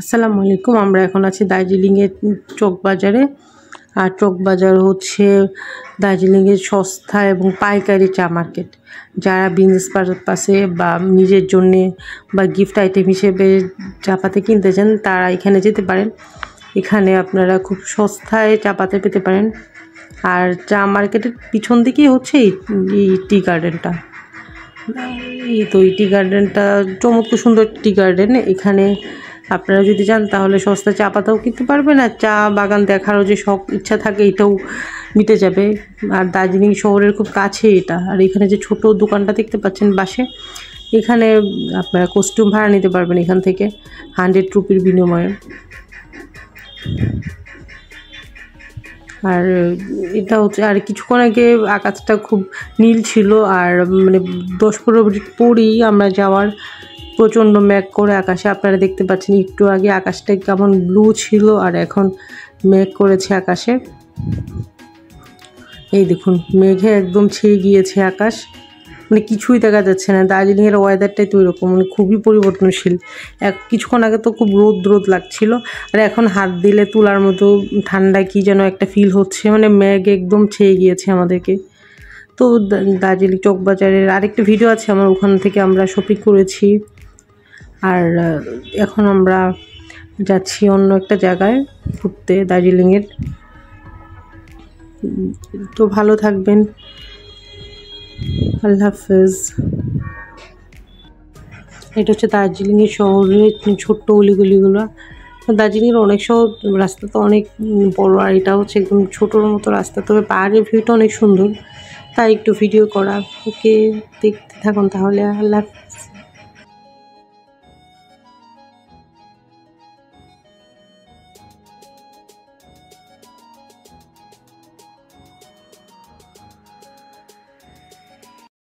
আসসালামু আলাইকুম। আমরা এখন আছি দার্জিলিংয়ের চকবাজারে। আর চকবাজার হচ্ছে দার্জিলিংয়ের সস্তা এবং পাইকারি চা মার্কেট। যারা বিজনেস পারপাসে বা নিজের জন্যে বা গিফট আইটেম হিসেবে চা পাতা কিনতে চান তারা এখানে যেতে পারেন। এখানে আপনারা খুব সস্তায় চা পাতা পেতে পারেন। আর চা মার্কেটের পিছন দিকেই হচ্ছে এই টি গার্ডেনটা। এই টি গার্ডেনটা চমৎকার সুন্দর টি গার্ডেন। এখানে আপনারা যদি যান তাহলে সস্তা চা পাতাও কিনতে পারবেন, আর চা বাগান দেখারও যে শখ ইচ্ছা থাকে এটাও মিটে যাবে। আর দার্জিলিং শহরের খুব কাছে এটা। আর এখানে যে ছোট দোকানটা দেখতে পাচ্ছেন বাসে, এখানে আপনারা কস্টিউম ভাড়া নিতে পারবেন এখান থেকে 100 রুপির বিনিময়ে। আর এটা হচ্ছে, আর কিছুক্ষণ আগে আকাশটা খুব নীল ছিল, আর মানে 10-15 মিনিট পরেই আমরা যাওয়ার প্রচণ্ড মেঘ করে আকাশে। আপনারা দেখতে পাচ্ছেন একটু আগে আকাশটা কেমন ব্লু ছিল, আর এখন মেঘ করেছে আকাশে। এই দেখুন মেঘে একদম ছেয়ে গিয়েছে আকাশ, মানে কিছুই দেখা যাচ্ছে না। দার্জিলিংয়ের ওয়েদারটাই তো এরকম, মানে খুবই পরিবর্তনশীল। কিছুক্ষণ আগে তো খুব রোদ লাগছিল, আর এখন হাত দিলে তুলার মতো ঠান্ডা কি যেন একটা ফিল হচ্ছে, মানে মেঘ একদম ছেয়ে গিয়েছে আমাদেরকে। তো দার্জিলিং চকবাজারের আরেকটা ভিডিও আছে আমার, ওখান থেকে আমরা শপিং করেছি। আর এখন আমরা যাচ্ছি অন্য একটা জায়গায় ঘুরতে দার্জিলিংয়ের। তো ভালো থাকবেন, আল্লাহ হাফেজ। এটা হচ্ছে দার্জিলিংয়ের শহরের ছোট্ট অলিগলিগুলো। দার্জিলিংয়ের অনেক শহর রাস্তা তো অনেক বড়, আর এটা হচ্ছে একদম ছোটোর মতো রাস্তা, তবে পাহাড়ের ভিউটা অনেক সুন্দর, তাই একটু ভিডিও করা। ওকে, দেখতে থাকুন তাহলে। আল্লাহ।